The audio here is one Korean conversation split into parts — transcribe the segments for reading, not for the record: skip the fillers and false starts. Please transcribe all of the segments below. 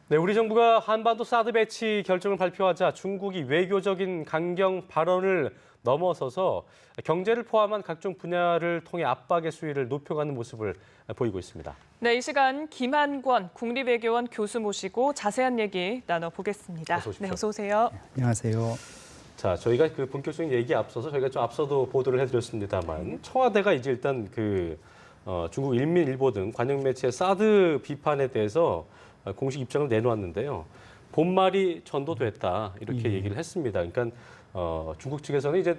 네, 우리 정부가 한반도 사드 배치 결정을 발표하자 중국이 외교적인 강경 발언을 넘어서서 경제를 포함한 각종 분야를 통해 압박의 수위를 높여가는 모습을 보이고 있습니다. 네, 이 시간 김한권 국립외교원 교수 모시고 자세한 얘기 나눠보겠습니다. 어서 오십시오. 네, 어서 오세요. 안녕하세요. 자, 저희가 그 본격적인 얘기에 앞서서 저희가 좀 앞서도 보도를 해드렸습니다만 청와대가 이제 일단 중국 일민일보 등 관영 매체의 사드 비판에 대해서 공식 입장을 내놓았는데요. 본말이 전도됐다 이렇게 얘기를 했습니다. 그러니까 중국 측에서는 이제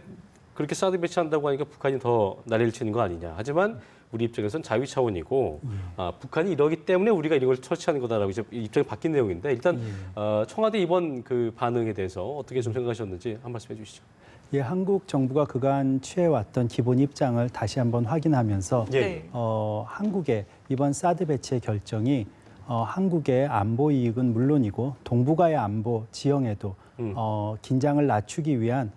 그렇게 사드 배치한다고 하니까 북한이 더 난리를 치는 거 아니냐. 하지만 우리 입장에서는 자위 차원이고 북한이 이러기 때문에 우리가 이걸 처치하는 거다라고 이제 입장이 바뀐 내용인데 일단 청와대 이번 그 반응에 대해서 어떻게 좀 생각하셨는지 한 말씀 해주시죠. 예, 한국 정부가 그간 취해왔던 기본 입장을 다시 한번 확인하면서 네. 한국의 이번 사드 배치의 결정이 한국의 안보 이익은 물론이고 동북아의 안보 지형에도 긴장을 낮추기 위한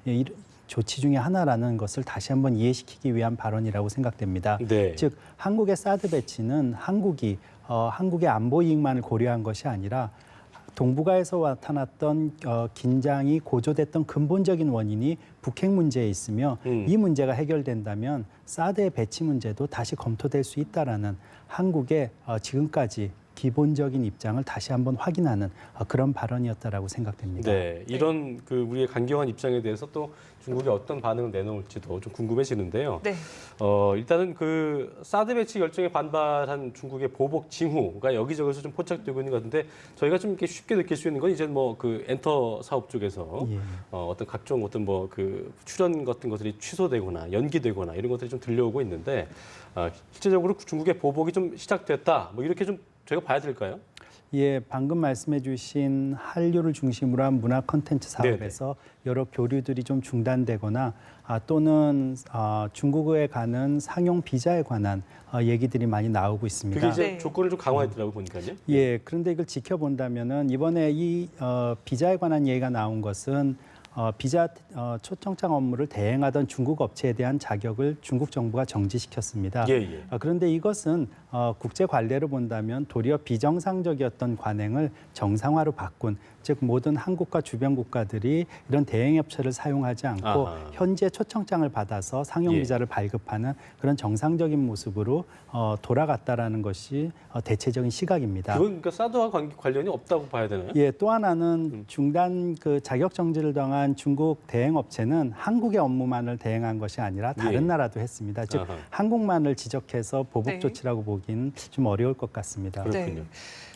조치 중에 하나라는 것을 다시 한번 이해시키기 위한 발언이라고 생각됩니다. 네. 즉 한국의 사드 배치는 한국의 안보 이익만을 고려한 것이 아니라 동북아에서 나타났던 긴장이 고조됐던 근본적인 원인이 북핵 문제에 있으며 이 문제가 해결된다면 사드의 배치 문제도 다시 검토될 수 있다라는 한국의 지금까지 기본적인 입장을 다시 한번 확인하는 그런 발언이었다라고 생각됩니다. 네, 이런 우리의 강경한 입장에 대해서 또 중국이 어떤 반응을 내놓을지도 좀 궁금해지는데요. 네. 일단은 사드 배치 결정에 반발한 중국의 보복 징후가 여기저기서 좀 포착되고 있는 것 같은데 저희가 좀 이렇게 쉽게 느낄 수 있는 건 이제 엔터 사업 쪽에서 어떤 각종 출연 같은 것들이 취소되거나 연기되거나 이런 것들이 좀 들려오고 있는데 실제적으로 중국의 보복이 좀 시작됐다. 이렇게 좀 저희가 봐야 될까요? 예, 방금 말씀해 주신 한류를 중심으로 한 문화 콘텐츠 사업에서 여러 교류들이 좀 중단되거나 또는 중국에 가는 상용 비자에 관한 얘기들이 많이 나오고 있습니다. 그게 이제 조건을 좀 강화했더라고요, 보니까요. 예, 그런데 이걸 지켜본다면은 이번에 이 비자에 관한 얘기가 나온 것은 비자 초청장 업무를 대행하던 중국 업체에 대한 자격을 중국 정부가 정지시켰습니다. 그런데 이것은 국제 관례로 본다면 도리어 비정상적이었던 관행을 정상화로 바꾼, 즉 모든 한국과 주변 국가들이 이런 대행 업체를 사용하지 않고 현재 초청장을 받아서 상용 비자를 발급하는 그런 정상적인 모습으로 돌아갔다라는 것이 대체적인 시각입니다. 그건 사드와 관련이 없다고 봐야 되나요? 예, 또 하나는 중단 자격 정지를 당한 중국 대행 업체는 한국의 업무만을 대행한 것이 아니라 다른 나라도 했습니다. 즉 한국만을 지적해서 보복 조치라고 보기는 좀 어려울 것 같습니다. 그렇군요. 네.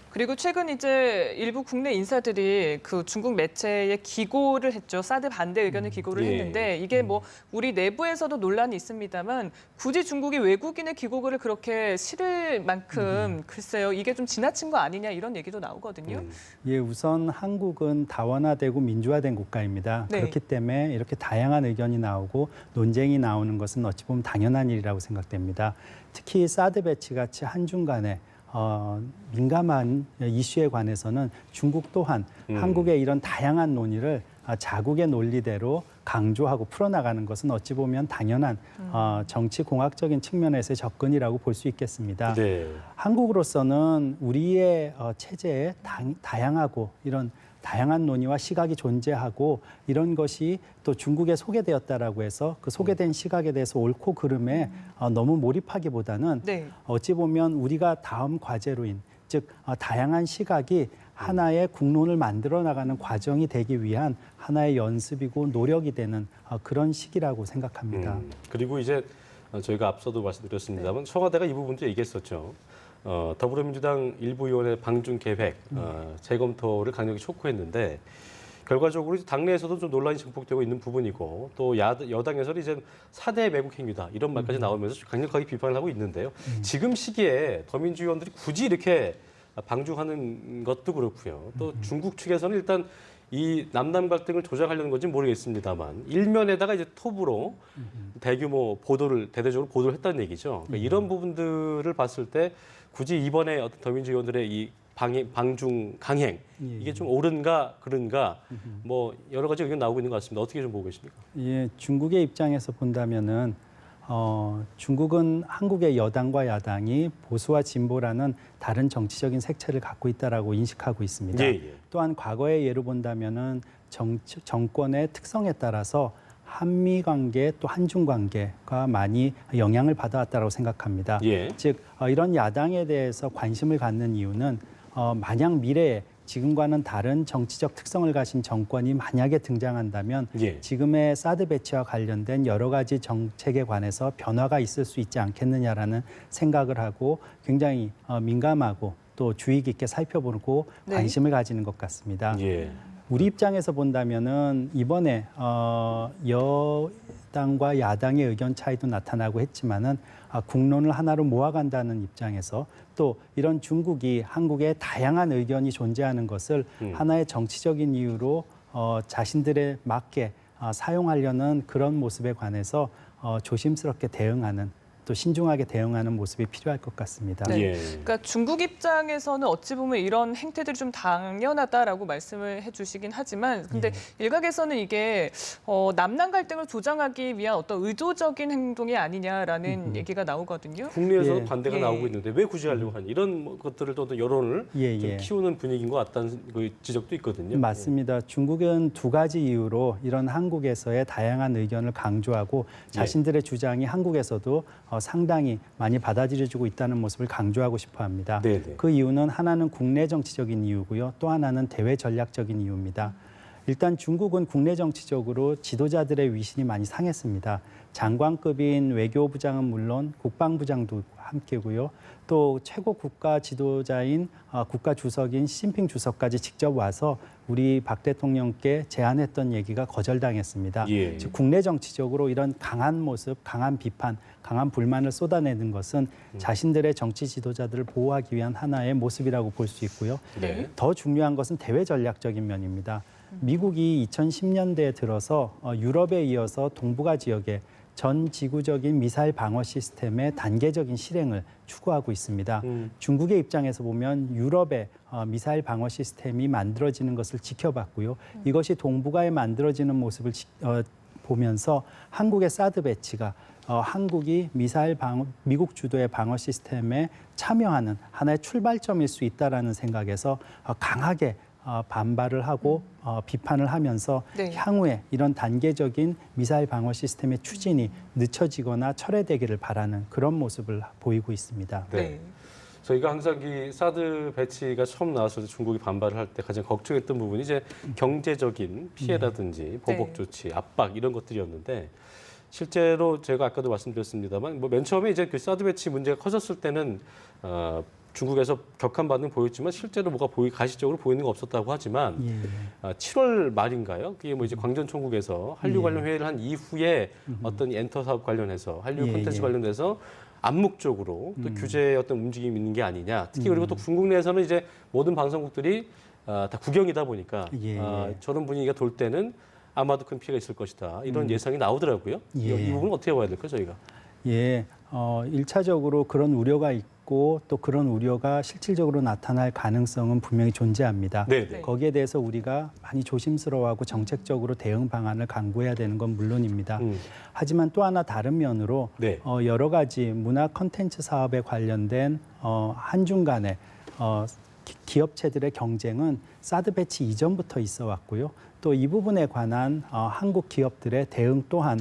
그리고 최근 이제 일부 국내 인사들이 중국 매체에 기고를 했죠. 사드 반대 의견을 기고를 했는데 이게 우리 내부에서도 논란이 있습니다만 굳이 중국이 외국인의 기고글을 그렇게 실을 만큼 글쎄요. 이게 좀 지나친 거 아니냐 이런 얘기도 나오거든요. 예, 우선 한국은 다원화되고 민주화된 국가입니다. 네. 그렇기 때문에 이렇게 다양한 의견이 나오고 논쟁이 나오는 것은 어찌 보면 당연한 일이라고 생각됩니다. 특히 사드 배치 같이 한중 간에 민감한 이슈에 관해서는 중국 또한 한국의 이런 다양한 논의를 자국의 논리대로 강조하고 풀어나가는 것은 어찌 보면 당연한 정치공학적인 측면에서의 접근이라고 볼 수 있겠습니다. 네. 한국으로서는 우리의 체제에 다양하고 이런 다양한 논의와 시각이 존재하고 이런 것이 또 중국에 소개되었다라고 해서 그 소개된 시각에 대해서 옳고 그름에 너무 몰입하기보다는 어찌 보면 우리가 다음 과제로인 즉 다양한 시각이 하나의 국론을 만들어 나가는 과정이 되기 위한 하나의 연습이고 노력이 되는 그런 시기라고 생각합니다. 그리고 이제 저희가 앞서도 말씀드렸습니다만 청와대가 이 부분도 얘기했었죠. 더불어민주당 일부 의원의 방중 계획 재검토를 강력히 촉구했는데 결과적으로 당내에서도 좀 논란이 증폭되고 있는 부분이고 또 여당에서는 이제 4대 매국 행위다 이런 말까지 나오면서 강력하게 비판을 하고 있는데요. 지금 시기에 더민주 의원들이 굳이 이렇게 방중하는 것도 그렇고요. 또 중국 측에서는 일단 이 남남 갈등을 조장하려는 건지 모르겠습니다만 일면에다가 이제 톱으로 대규모 대대적으로 보도를 했다는 얘기죠. 그러니까 이런 부분들을 봤을 때 굳이 이번에 어떤 더민주 의원들의 이 방중 강행 이게 좀 옳은가 그른가 여러 가지 의견 나오고 있는 것 같습니다. 어떻게 좀 보고 계십니까? 예, 중국의 입장에서 본다면은 중국은 한국의 여당과 야당이 보수와 진보라는 다른 정치적인 색채를 갖고 있다라고 인식하고 있습니다. 예, 예. 또한 과거의 예로 본다면은 정권의 특성에 따라서 한미 관계 또 한중 관계가 많이 영향을 받아왔다고 생각합니다. 예. 즉 이런 야당에 대해서 관심을 갖는 이유는 만약 미래에 지금과는 다른 정치적 특성을 가진 정권이 만약에 등장한다면 예. 지금의 사드 배치와 관련된 여러 가지 정책에 관해서 변화가 있을 수 있지 않겠느냐라는 생각을 하고 굉장히 민감하고 또 주의 깊게 살펴보고 네. 관심을 가지는 것 같습니다. 예. 우리 입장에서 본다면은 이번에 여당과 야당의 의견 차이도 나타나고 했지만은 국론을 하나로 모아간다는 입장에서 또 이런 중국이 한국에 다양한 의견이 존재하는 것을 하나의 정치적인 이유로 자신들에 맞게 사용하려는 그런 모습에 관해서 조심스럽게 대응하는 또 신중하게 대응하는 모습이 필요할 것 같습니다. 네. 예. 그러니까 중국 입장에서는 어찌 보면 이런 행태들이 좀 당연하다라고 말씀을 해주시긴 하지만, 근데 일각에서는 이게 남남 갈등을 조장하기 위한 어떤 의도적인 행동이 아니냐라는 얘기가 나오거든요. 국내에서 예. 반대가 예. 나오고 있는데 왜 굳이 하려고 하니 이런 것들을 또 여론을 예, 좀 예. 키우는 분위기인 것 같다는 그 지적도 있거든요. 맞습니다. 중국은 두 가지 이유로 이런 한국에서의 다양한 의견을 강조하고 자신들의 주장이 한국에서도 상당히 많이 받아들여지고 있다는 모습을 강조하고 싶어 합니다. 네네. 그 이유는 하나는 국내 정치적인 이유고요. 또 하나는 대외 전략적인 이유입니다. 일단 중국은 국내 정치적으로 지도자들의 위신이 많이 상했습니다. 장관급인 외교부장은 물론 국방부장도 함께고요. 또 최고 국가 지도자인 국가 주석인 시진핑 주석까지 직접 와서 우리 박 대통령께 제안했던 얘기가 거절당했습니다. 예. 즉 국내 정치적으로 이런 강한 모습, 강한 비판, 강한 불만을 쏟아내는 것은 자신들의 정치 지도자들을 보호하기 위한 하나의 모습이라고 볼 수 있고요. 네. 더 중요한 것은 대외 전략적인 면입니다. 미국이 2010년대에 들어서 유럽에 이어서 동북아 지역에 전 지구적인 미사일 방어 시스템의 단계적인 실행을 추구하고 있습니다. 중국의 입장에서 보면 유럽의 미사일 방어 시스템이 만들어지는 것을 지켜봤고요. 이것이 동북아에 만들어지는 모습을 보면서 한국의 사드 배치가 한국이 미국 주도의 방어 시스템에 참여하는 하나의 출발점일 수 있다라는 생각에서 강하게 반발을 하고 비판을 하면서 네. 향후에 이런 단계적인 미사일 방어 시스템의 추진이 늦춰지거나 철회되기를 바라는 그런 모습을 보이고 있습니다. 네. 네. 저희가 항상 이 사드 배치가 처음 나왔을 때 중국이 반발을 할 때 가장 걱정했던 부분이 이제 경제적인 피해라든지 보복 조치, 압박 이런 것들이었는데 실제로 제가 아까도 말씀드렸습니다만 뭐 맨 처음에 이제 그 사드 배치 문제가 커졌을 때는 중국에서 격한 반응 보였지만 실제로 뭐가 가시적으로 보이는 거 없었다고 하지만 7월 말인가요? 그게 뭐 이제 광전총국에서 한류 관련 회의를 한 이후에 어떤 엔터 사업 관련해서 한류 콘텐츠 관련돼서 암묵적으로 또 규제의 어떤 움직임이 있는 게 아니냐. 특히 그리고 또 중국 내에서는 이제 모든 방송국들이 다 국영이다 보니까 저런 분위기가 돌 때는 아마도 큰 피해가 있을 것이다. 이런 예상이 나오더라고요. 이 부분은 어떻게 봐야 될까요, 저희가? 예, 1차적으로 그런 우려가 있고 또 그런 우려가 실질적으로 나타날 가능성은 분명히 존재합니다. 네. 거기에 대해서 우리가 많이 조심스러워하고 정책적으로 대응 방안을 강구해야 되는 건 물론입니다. 하지만 또 하나 다른 면으로 네. 여러 가지 문화 콘텐츠 사업에 관련된 한중 간의 기업체들의 경쟁은 사드 배치 이전부터 있어 왔고요. 또 이 부분에 관한 한국 기업들의 대응 또한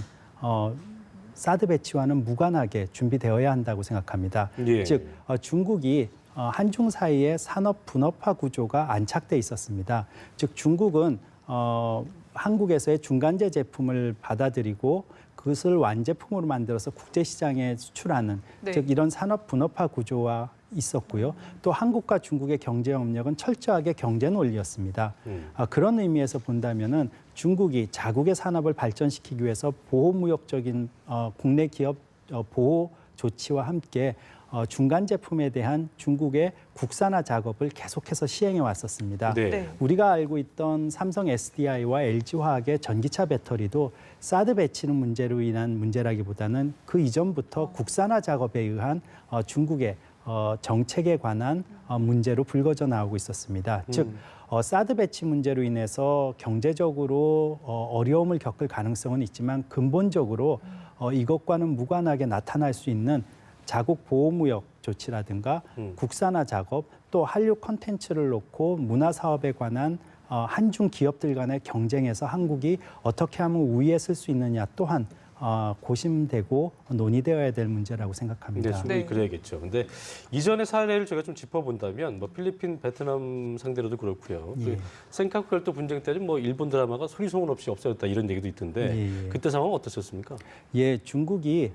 사드 배치와는 무관하게 준비되어야 한다고 생각합니다. 예. 즉 중국이 한중 사이의 산업 분업화 구조가 안착돼 있었습니다. 즉 중국은 한국에서의 중간재 제품을 받아들이고 그것을 완제품으로 만들어서 국제시장에 수출하는 네. 즉 이런 산업 분업화 구조와 있었고요. 또 한국과 중국의 경제 협력은 철저하게 경제 논리였습니다. 그런 의미에서 본다면은 중국이 자국의 산업을 발전시키기 위해서 보호무역적인 국내 기업 보호 조치와 함께 중간 제품에 대한 중국의 국산화 작업을 계속해서 시행해 왔었습니다. 네. 우리가 알고 있던 삼성 SDI와 LG화학의 전기차 배터리도 사드 배치는 문제로 인한 문제라기보다는 그 이전부터 국산화 작업에 의한 중국의 정책에 관한 문제로 불거져 나오고 있었습니다. 즉 사드 배치 문제로 인해서 경제적으로 어려움을 겪을 가능성은 있지만 근본적으로 이것과는 무관하게 나타날 수 있는 자국 보호무역 조치라든가 국산화 작업, 또 한류 콘텐츠를 놓고 문화 사업에 관한 한중 기업들 간의 경쟁에서 한국이 어떻게 하면 우위에 쓸 수 있느냐 또한 고심되고 논의되어야 될 문제라고 생각합니다. 네, 충분히 네. 그래야겠죠. 근데 이전의 사례를 저희가 좀 짚어본다면 뭐 필리핀, 베트남 상대로도 그렇고요. 예. 그 센카쿠 혈도 분쟁 때는 뭐 일본 드라마가 소리 소문 없이 없어졌다 이런 얘기도 있던데 예. 그때 상황은 어땠었습니까? 예, 중국이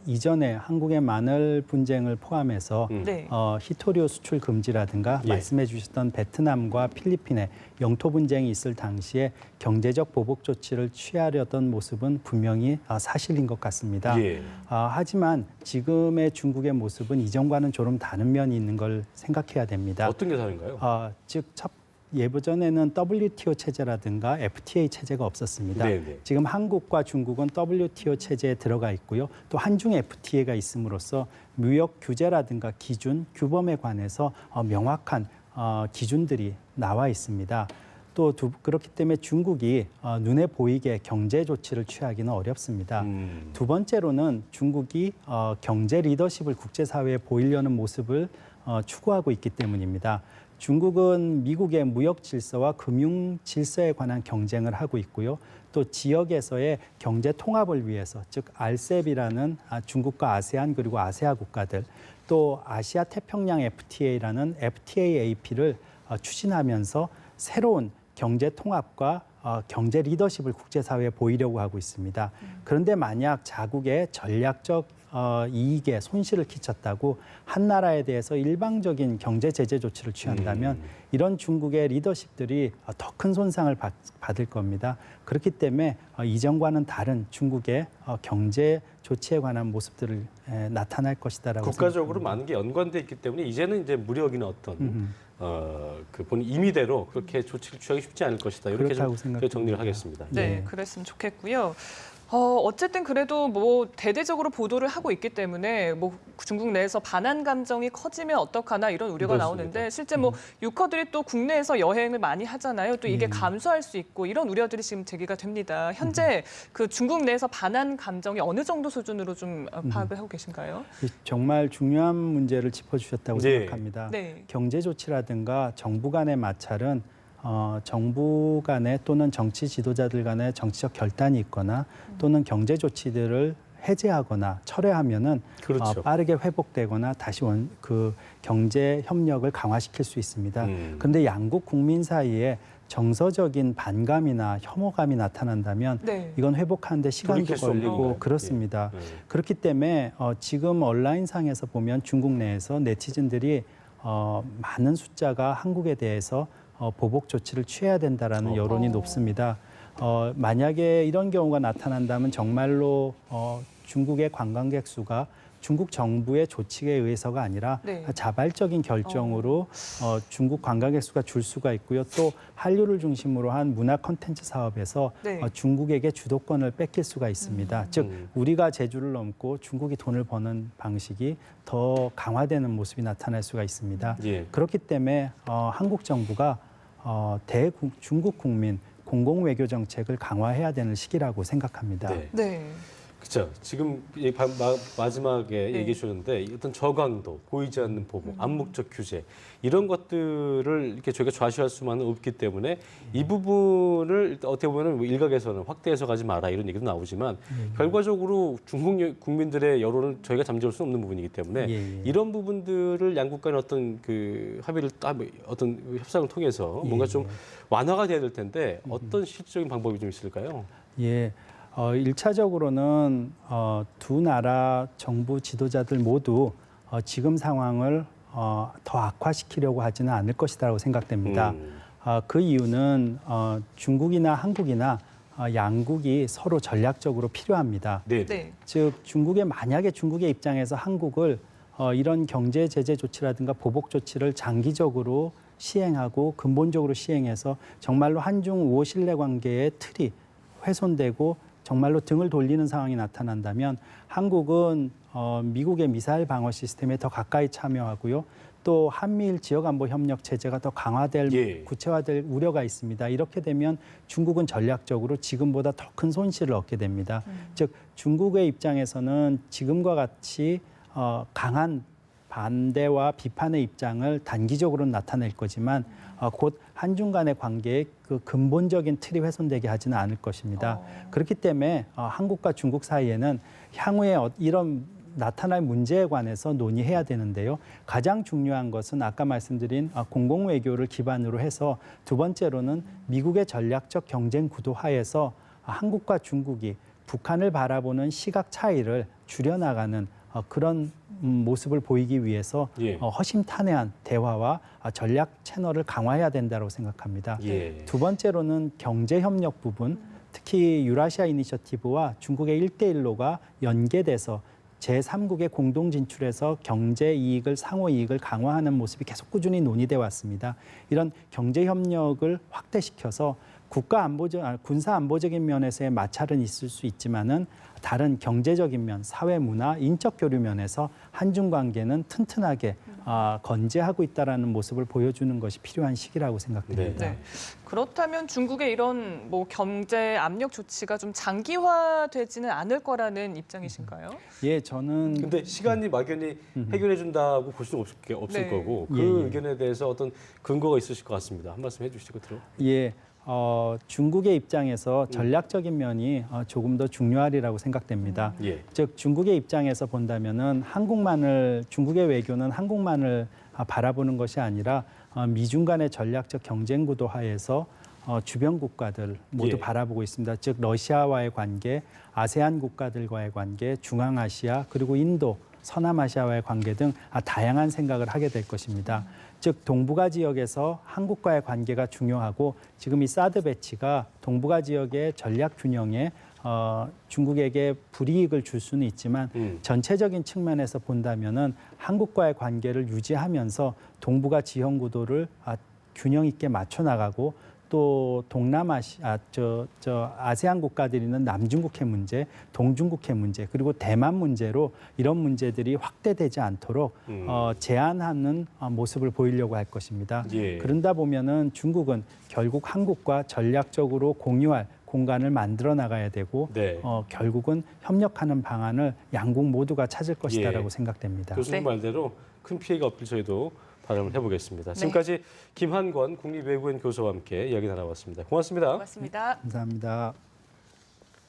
이전에 한국의 마늘 분쟁을 포함해서 네. 히토리오 수출 금지라든가 예. 말씀해 주셨던 베트남과 필리핀의 영토 분쟁이 있을 당시에 경제적 보복 조치를 취하려던 모습은 분명히 사실인 것 같습니다. 예. 하지만 지금의 중국의 모습은 이전과는 조금 다른 면이 있는 걸 생각해야 됩니다. 어떤 게 다른가요? 즉 예전에는 WTO 체제라든가 FTA 체제가 없었습니다. 네네. 지금 한국과 중국은 WTO 체제에 들어가 있고요. 또 한중 FTA가 있음으로써 무역 규제라든가 기준, 규범에 관해서 명확한 기준들이 나와 있습니다. 또 그렇기 때문에 중국이 눈에 보이게 경제 조치를 취하기는 어렵습니다. 두 번째로는 중국이 경제 리더십을 국제사회에 보이려는 모습을 추구하고 있기 때문입니다. 중국은 미국의 무역 질서와 금융 질서에 관한 경쟁을 하고 있고요. 또 지역에서의 경제 통합을 위해서, 즉 RCEP이라는 중국과 아세안 그리고 아세아 국가들, 또 아시아 태평양 FTA라는 FTAAP를 추진하면서 새로운 경제 통합과 경제 리더십을 국제사회에 보이려고 하고 있습니다. 그런데 만약 자국의 전략적 이익에 손실을 끼쳤다고 한 나라에 대해서 일방적인 경제 제재 조치를 취한다면 이런 중국의 리더십들이 더 큰 손상을 받을 겁니다. 그렇기 때문에 이전과는 다른 중국의 경제 조치에 관한 모습들을 나타날 것이다라고 국가적으로 생각합니다. 많은 게 연관돼 있기 때문에 이제는 이제 무력이나 어떤 그 본인 임의대로 그렇게 조치를 취하기 쉽지 않을 것이다. 이렇게 좀 그렇다고 생각합니다. 정리를 하겠습니다. 네, 네. 그랬으면 좋겠고요. 어쨌든 그래도 뭐 대대적으로 보도를 하고 있기 때문에 뭐 중국 내에서 반한 감정이 커지면 어떡하나 이런 우려가 그렇습니다. 나오는데 실제 뭐 유커들이 또 국내에서 여행을 많이 하잖아요. 또 이게 감소할 수 있고 이런 우려들이 지금 제기가 됩니다. 현재 그 중국 내에서 반한 감정이 어느 정도 수준으로 좀 파악을 하고 계신가요? 정말 중요한 문제를 짚어주셨다고 네. 생각합니다. 네. 경제 조치라든가 정부 간의 마찰은 정부 간의 또는 정치 지도자들 간의 정치적 결단이 있거나 또는 경제 조치들을 해제하거나 철회하면은 그렇죠. 빠르게 회복되거나 다시 그 경제 협력을 강화시킬 수 있습니다. 음. 그런데 양국 국민 사이에 정서적인 반감이나 혐오감이 나타난다면 네. 이건 회복하는데 시간도 돌이킬 수 없는 걸리고 거예요. 그렇습니다. 예. 그렇기 때문에 지금 온라인상에서 보면 중국 내에서 네티즌들이 많은 숫자가 한국에 대해서 보복 조치를 취해야 된다라는 여론이 높습니다. 만약에 이런 경우가 나타난다면 정말로 중국의 관광객 수가 중국 정부의 조치에 의해서가 아니라 네. 자발적인 결정으로 중국 관광객 수가 줄 수가 있고요. 또 한류를 중심으로 한 문화 콘텐츠 사업에서 네. 중국에게 주도권을 뺏길 수가 있습니다. 즉 우리가 제주를 넘고 중국이 돈을 버는 방식이 더 강화되는 모습이 나타날 수가 있습니다. 예. 그렇기 때문에 한국 정부가 중국 국민 공공 외교 정책을 강화해야 되는 시기라고 생각합니다. 네. 네. 그렇죠. 지금 마지막에 얘기해 주셨는데 어떤 저강도, 보이지 않는 보복, 암묵적 규제 이런 것들을 이렇게 저희가 좌시할 수만은 없기 때문에 이 부분을 어떻게 보면 일각에서는 확대해서 가지 마라 이런 얘기도 나오지만 결과적으로 중국 국민들의 여론을 저희가 잠재울 수 없는 부분이기 때문에 이런 부분들을 양국 간의 어떤 그 합의를 어떤 협상을 통해서 뭔가 좀 완화가 돼야 될 텐데 어떤 실질적인 방법이 좀 있을까요? 예. 1차적으로는 두 나라 정부 지도자들 모두 지금 상황을 더 악화시키려고 하지는 않을 것이라고 생각됩니다. 그 이유는 중국이나 한국이나 양국이 서로 전략적으로 필요합니다. 네. 네. 즉 만약에 중국의 입장에서 한국을 이런 경제 제재 조치라든가 보복 조치를 장기적으로 시행하고 근본적으로 시행해서 정말로 한중 우호 신뢰 관계의 틀이 훼손되고 정말로 등을 돌리는 상황이 나타난다면 한국은 미국의 미사일 방어 시스템에 더 가까이 참여하고요. 또 한미일 지역안보협력 체제가 더 강화될 예. 구체화될 우려가 있습니다. 이렇게 되면 중국은 전략적으로 지금보다 더 큰 손실을 얻게 됩니다. 즉 중국의 입장에서는 지금과 같이 강한 반대와 비판의 입장을 단기적으로 나타낼 거지만 곧 한중 간의 관계의 그 근본적인 틀이 훼손되게 하지는 않을 것입니다. 그렇기 때문에 한국과 중국 사이에는 향후에 이런 나타날 문제에 관해서 논의해야 되는데요. 가장 중요한 것은 아까 말씀드린 공공외교를 기반으로 해서 두 번째로는 미국의 전략적 경쟁 구도 하에서 한국과 중국이 북한을 바라보는 시각 차이를 줄여나가는 그런 모습을 보이기 위해서 예. 허심탄회한 대화와 전략 채널을 강화해야 된다고 생각합니다. 예. 두 번째로는 경제협력 부분, 특히 유라시아 이니셔티브와 중국의 1대1로가 연계돼서 제3국의 공동 진출에서 경제 이익을 상호 이익을 강화하는 모습이 계속 꾸준히 논의돼 왔습니다. 이런 경제 협력을 확대시켜서 군사 안보적인 면에서의 마찰은 있을 수 있지만은 다른 경제적인 면, 사회 문화, 인적 교류 면에서 한중 관계는 튼튼하게 건재하고 있다라는 모습을 보여주는 것이 필요한 시기라고 생각됩니다. 네. 그렇다면 중국의 이런 뭐 경제 압력 조치가 좀 장기화되지는 않을 거라는 입장이신가요? 예, 저는 근데 시간이 막연히 해결해 준다고 볼 수는 없을 네. 거고 그 예, 예. 의견에 대해서 어떤 근거가 있으실 것 같습니다. 한 말씀 해주시고 들어. 예. 중국의 입장에서 전략적인 면이 조금 더 중요하리라고 생각됩니다. 예. 즉 중국의 입장에서 본다면은 중국의 외교는 한국만을 바라보는 것이 아니라 미중 간의 전략적 경쟁 구도 하에서 주변 국가들 모두 예. 바라보고 있습니다. 즉 러시아와의 관계, 아세안 국가들과의 관계, 중앙아시아 그리고 인도, 서남아시아와의 관계 등 다양한 생각을 하게 될 것입니다. 즉 동북아 지역에서 한국과의 관계가 중요하고 지금 이 사드 배치가 동북아 지역의 전략 균형에 중국에게 불이익을 줄 수는 있지만 전체적인 측면에서 본다면은 한국과의 관계를 유지하면서 동북아 지형 구도를 균형 있게 맞춰 나가고 또 아세안 국가들이 있는 남중국해 문제, 동중국해 문제, 그리고 대만 문제로 이런 문제들이 확대되지 않도록 제한하는 모습을 보이려고 할 것입니다. 예. 그런다 보면은 중국은 결국 한국과 전략적으로 공유할 공간을 만들어 나가야 되고 네. 결국은 협력하는 방안을 양국 모두가 찾을 것이다라고 예. 생각됩니다. 교수님 네. 말대로 큰 피해가 없길 저희도 바람을 해보겠습니다. 지금까지 김한권 국립외국인 교수와 함께 이야기 나눠봤습니다. 고맙습니다. 고맙습니다. 감사합니다.